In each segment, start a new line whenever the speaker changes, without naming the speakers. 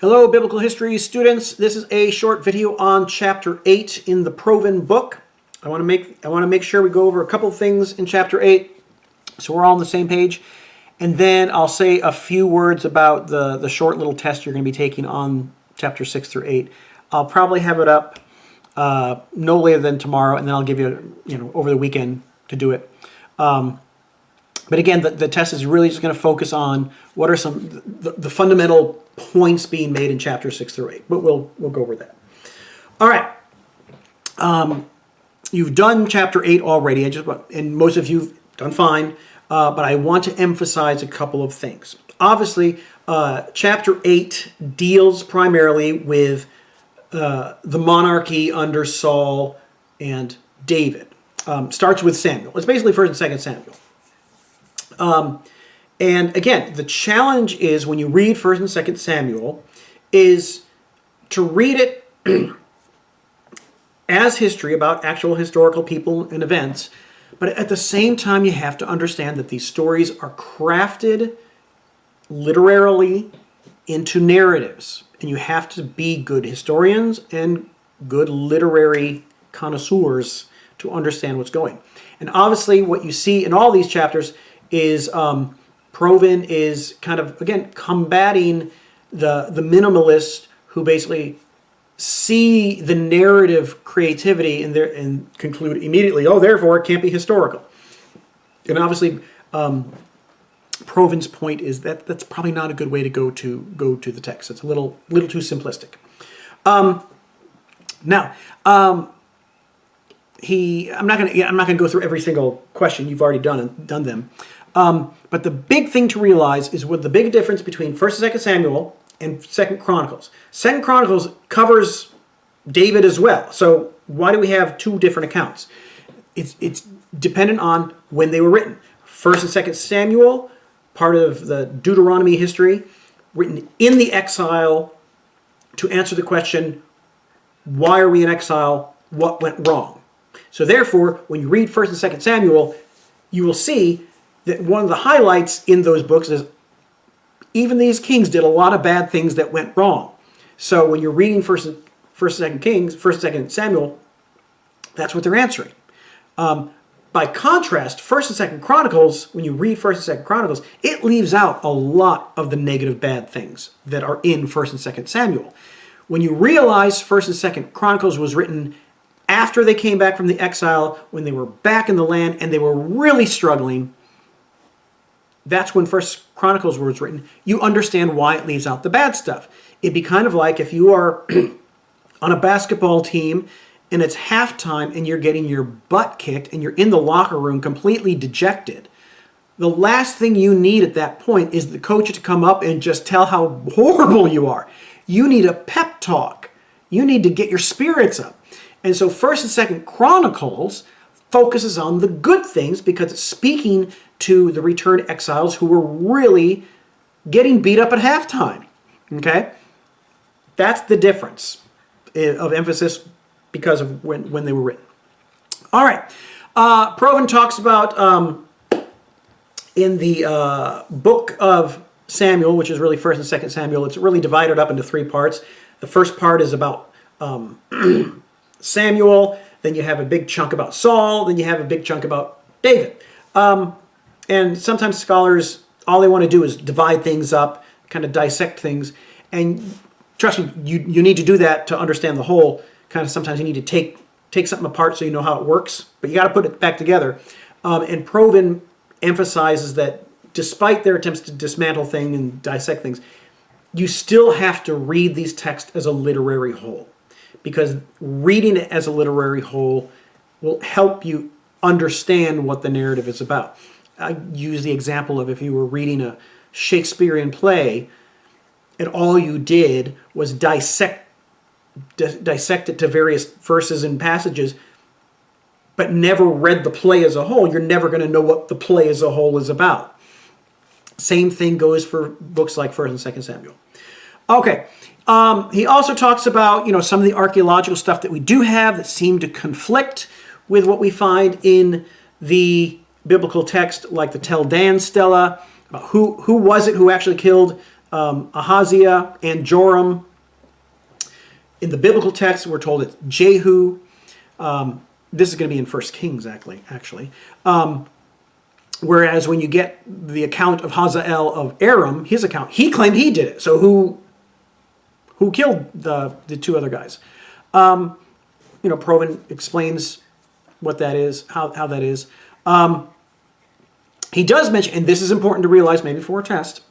Hello, Biblical History students. This is a short video on Chapter 8 in the Proven book. I want to make sure we go over a couple of things in Chapter 8 so we're all on the same page. And then I'll say a few words about the short little test you're going to be taking on Chapter 6 through 8. I'll probably have it up no later than tomorrow, and then I'll give you, over the weekend to do it. But again, the test is really just going to focus on what are some the fundamental points being made in Chapter 6 through 8. But we'll go over that. All right. You've done Chapter 8 already, and most of you've done fine. But I want to emphasize a couple of things. Obviously, Chapter 8 deals primarily with the monarchy under Saul and David. Starts with Samuel. It's basically 1st and 2nd Samuel. And again, the challenge is when you read 1st and 2nd Samuel is to read it as history about actual historical people and events, but at the same time you have to understand that these stories are crafted literarily into narratives, and you have to be good historians and good literary connoisseurs to understand what's going. And obviously what you see in all these chapters is Proven is kind of, again, combating the minimalist who basically see the narrative creativity and conclude immediately, oh, therefore it can't be historical. And obviously Proven's point is that that's probably not a good way to go to the text. It's a little too simplistic. I'm not going to go through every single question. You've already done them. But the big thing to realize is what the big difference between 1st and 2nd Samuel and 2nd Chronicles. 2nd Chronicles covers David as well. So why do we have two different accounts? It's dependent on when they were written. 1st and 2nd Samuel, part of the Deuteronomy history, written in the exile to answer the question, why are we in exile? What went wrong? So therefore, when you read 1st and 2nd Samuel, you will see that one of the highlights in those books is even these kings did a lot of bad things that went wrong. So when you're reading 1st and 2nd Samuel, that's what they're answering. By contrast, 1st and 2nd Chronicles, when you read 1st and 2nd Chronicles, it leaves out a lot of the negative bad things that are in 1st and 2nd Samuel. When you realize 1st and 2nd Chronicles was written after they came back from the exile, when they were back in the land and they were really struggling, that's when 1st Chronicles was written. You understand why it leaves out the bad stuff. It'd be kind of like if you are on a basketball team and it's halftime and you're getting your butt kicked and you're in the locker room completely dejected. The last thing you need at that point is the coach to come up and just tell how horrible you are. You need a pep talk. You need to get your spirits up. And so 1st and 2nd Chronicles focuses on the good things because it's speaking to the returned exiles who were really getting beat up at halftime. Okay? That's the difference of emphasis because of when they were written. All right. Proven talks about in the book of Samuel, which is really 1st and 2nd Samuel, it's really divided up into 3 parts. The first part is about Samuel, then you have a big chunk about Saul, then you have a big chunk about David. And sometimes scholars, all they want to do is divide things up, kind of dissect things. And trust me, you need to do that to understand the whole. Kind of sometimes you need to take something apart so you know how it works, but you got to put it back together. And Proven emphasizes that despite their attempts to dismantle things and dissect things, you still have to read these texts as a literary whole. Because reading it as a literary whole will help you understand what the narrative is about. I use the example of if you were reading a Shakespearean play and all you did was dissect it to various verses and passages, but never read the play as a whole, you're never going to know what the play as a whole is about. Same thing goes for books like 1st and 2nd Samuel. Okay. He also talks about, some of the archaeological stuff that we do have that seem to conflict with what we find in the biblical text, like the Tel Dan stela, about who was it who actually killed Ahaziah and Joram. In the biblical text, we're told it's Jehu. This is going to be in 1 Kings, actually. Whereas when you get the account of Hazael of Aram, his account, he claimed he did it. So who killed the two other guys? Provin explains what that is, how that is. He does mention, and this is important to realize maybe for a test,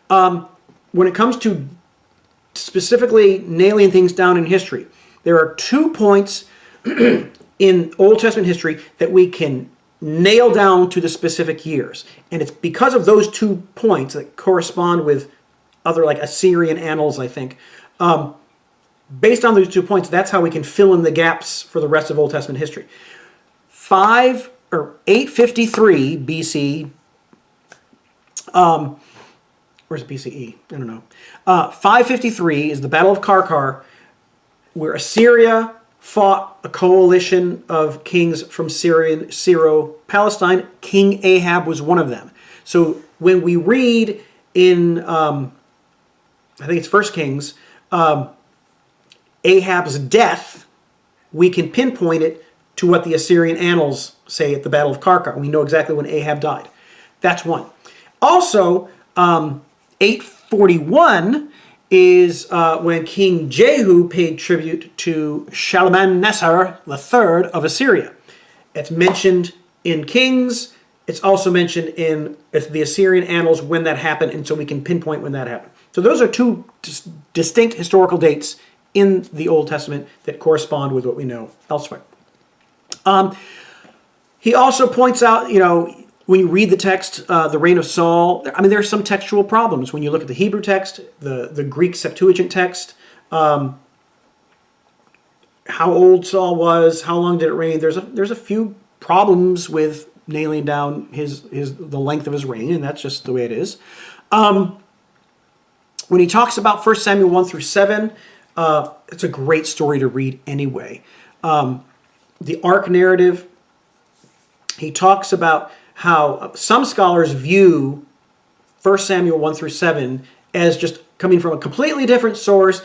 when it comes to specifically nailing things down in history, there are 2 points in Old Testament history that we can nail down to the specific years. And it's because of those 2 points that correspond with other, like Assyrian annals, I think. Based on those 2 points, that's how we can fill in the gaps for the rest of Old Testament history. 853 BC, where's BCE? I don't know. 553 is the Battle of Karkar, where Assyria fought a coalition of kings from Syro-Palestine. King Ahab was one of them. So when we read in, I think it's 1 Kings, Ahab's death, we can pinpoint it to what the Assyrian annals say at the Battle of Karkar. We know exactly when Ahab died. That's one. Also, 841 is when King Jehu paid tribute to Shalmaneser III of Assyria. It's mentioned in Kings. It's also mentioned in the Assyrian annals when that happened, and so we can pinpoint when that happened. So those are 2 distinct historical dates in the Old Testament that correspond with what we know elsewhere. He also points out, when you read the text, the reign of Saul, there are some textual problems. When you look at the Hebrew text, the Greek Septuagint text, how old Saul was, how long did it reign, there's a few problems with nailing down the length of his reign, and that's just the way it is. When he talks about 1 Samuel 1 through 7, it's a great story to read anyway. The ark narrative, he talks about how some scholars view 1 Samuel 1 through 7 as just coming from a completely different source.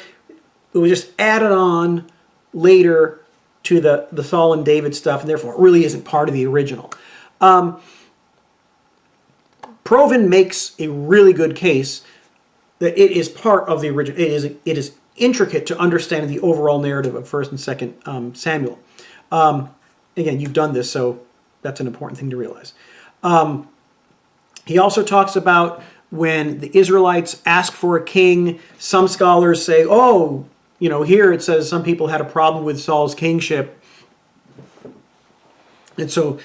It was just added on later to the Saul and David stuff, and therefore it really isn't part of the original. Provin makes a really good case that it is part of the original. It is intricate to understand the overall narrative of 1 and 2 Samuel. Again, you've done this, so that's an important thing to realize. He also talks about when the Israelites ask for a king, some scholars say, here it says some people had a problem with Saul's kingship. And so,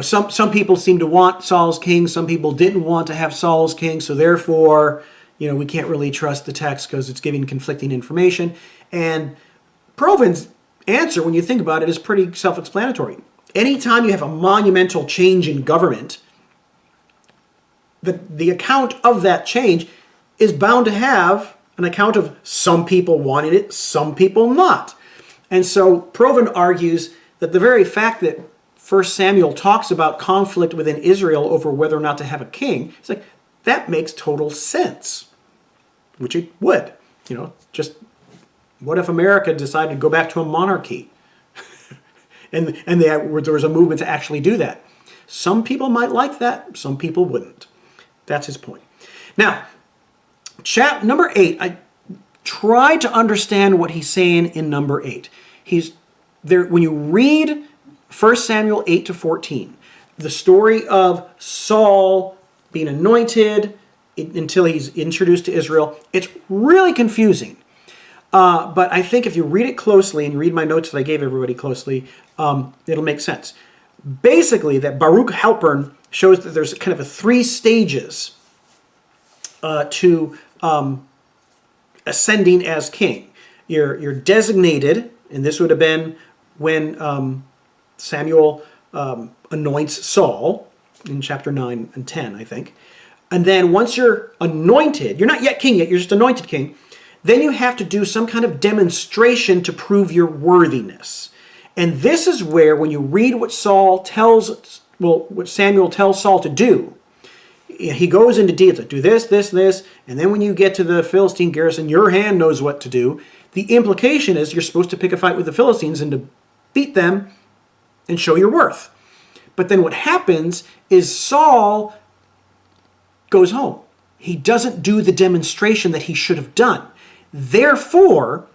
some people seem to want Saul's king, some people didn't want to have Saul's king, so therefore, we can't really trust the text because it's giving conflicting information. And Provin's answer, when you think about it, is pretty self-explanatory. Anytime you have a monumental change in government, the account of that change is bound to have an account of some people wanted it, some people not. And so Provin argues that the very fact that 1 Samuel talks about conflict within Israel over whether or not to have a king, it's like, that makes total sense, which it would. Just what if America decided to go back to a monarchy? and there was a movement to actually do that. Some people might like that, some people wouldn't. That's his point. Now, number 8, I try to understand what he's saying in number 8. He's there when you read 1 Samuel 8 to 14, the story of Saul being anointed until he's introduced to Israel. It's really confusing. But I think if you read it closely and you read my notes that I gave everybody closely, it'll make sense. Basically, that Baruch Halpern shows that there's kind of 3 stages to ascending as king. You're designated, and this would have been when Samuel anoints Saul in chapter 9 and 10, I think. And then once you're anointed, you're not yet king yet, you're just anointed king, then you have to do some kind of demonstration to prove your worthiness. And this is where, when you read what Samuel tells Saul to do, he goes into detail, do this, this, this, and then when you get to the Philistine garrison, your hand knows what to do. The implication is you're supposed to pick a fight with the Philistines and to beat them and show your worth. But then what happens is Saul goes home. He doesn't do the demonstration that he should have done. Therefore,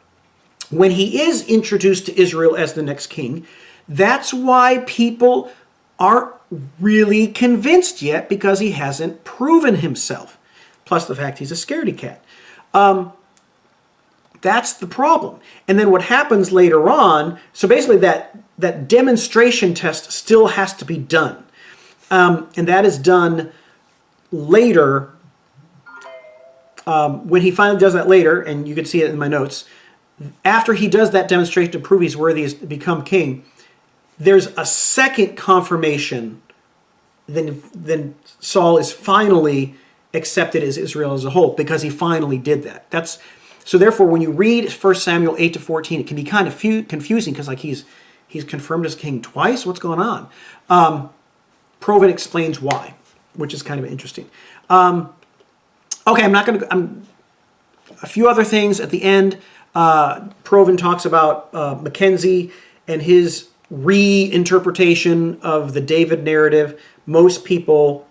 when he is introduced to Israel as the next king, that's why people aren't really convinced yet, because he hasn't proven himself. Plus the fact he's a scaredy cat. That's the problem. And then what happens later on, so basically that demonstration test still has to be done. And that is done later. When he finally does that later, and you can see it in my notes, after he does that demonstration to prove he's worthy to become king, there's a second confirmation. Then Saul is finally accepted as Israel as a whole, because he finally did that. So therefore, when you read 1 Samuel 8 to 14, it can be kind of confusing, because like he's confirmed as king twice. What's going on? Provin explains why, which is kind of interesting. Okay, I'm not going to. A few other things at the end. Provin talks about Mackenzie and his reinterpretation of the David narrative. Most people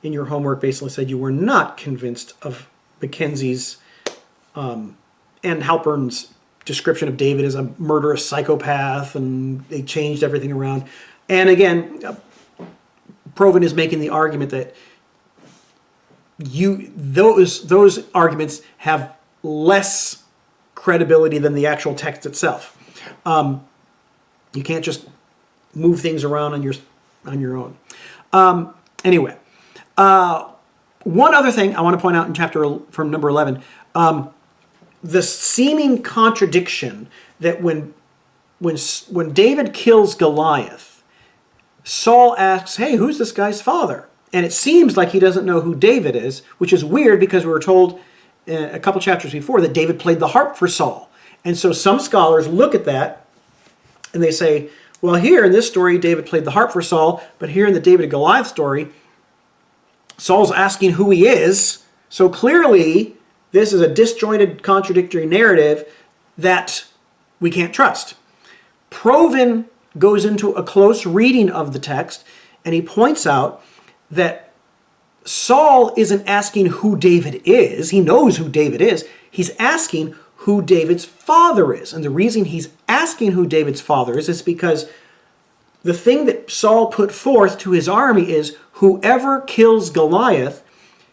in your homework basically said you were not convinced of Mackenzie's and Halpern's description of David as a murderous psychopath, and they changed everything around. And again, Provin is making the argument that those arguments have less credibility than the actual text itself. You can't just move things around on your own. Anyway, one other thing I want to point out in chapter from number 11, the seeming contradiction that when David kills Goliath, Saul asks, "Hey, who's this guy's father?" And it seems like he doesn't know who David is, which is weird, because we were told a couple chapters before that David played the harp for Saul. And so some scholars look at that and they say, well, here in this story, David played the harp for Saul, but here in the David and Goliath story, Saul's asking who he is. So clearly, this is a disjointed, contradictory narrative that we can't trust. Provin goes into a close reading of the text, and he points out that Saul isn't asking who David is. He knows who David is. He's asking who David's father is. And the reason he's asking who David's father is because the thing that Saul put forth to his army is whoever kills Goliath,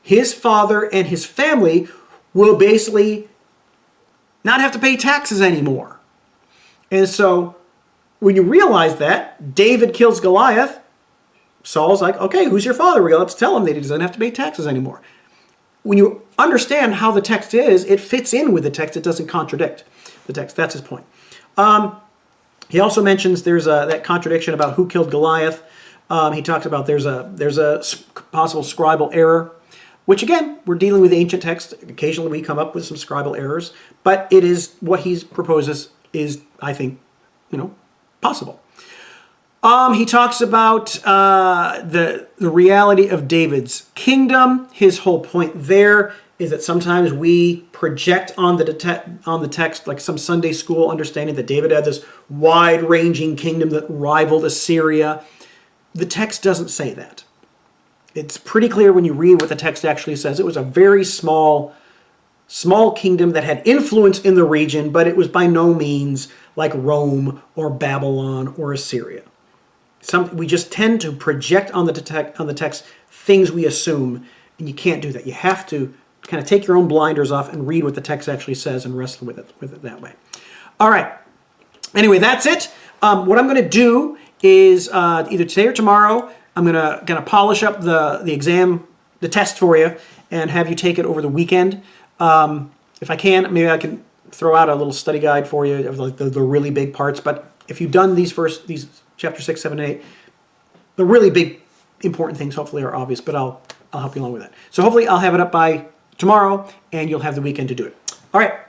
his father and his family will basically not have to pay taxes anymore. And so when you realize that, David kills Goliath, Saul's like, okay, who's your father? Let's tell him that he doesn't have to pay taxes anymore. When you understand how the text is, it fits in with the text. It doesn't contradict the text. That's his point. He also mentions there's that contradiction about who killed Goliath. He talks about there's a possible scribal error, which again, we're dealing with ancient text. Occasionally we come up with some scribal errors, but it is what he proposes is, I think, possible. He talks about the reality of David's kingdom. His whole point there is that sometimes we project on the text like some Sunday school understanding that David had this wide-ranging kingdom that rivaled Assyria. The text doesn't say that. It's pretty clear when you read what the text actually says. It was a very small kingdom that had influence in the region, but it was by no means like Rome or Babylon or Assyria. We just tend to project on the text things we assume, and you can't do that. You have to kind of take your own blinders off and read what the text actually says and wrestle with it that way. All right. Anyway, that's it. What I'm going to do is either today or tomorrow, I'm going to kind of polish up the exam, the test for you, and have you take it over the weekend. If I can, maybe I can throw out a little study guide for you of like the really big parts. But if you've done these chapter 6, 7, 8, the really big important things hopefully are obvious, but I'll help you along with that. So hopefully I'll have it up by tomorrow, and you'll have the weekend to do it. All right.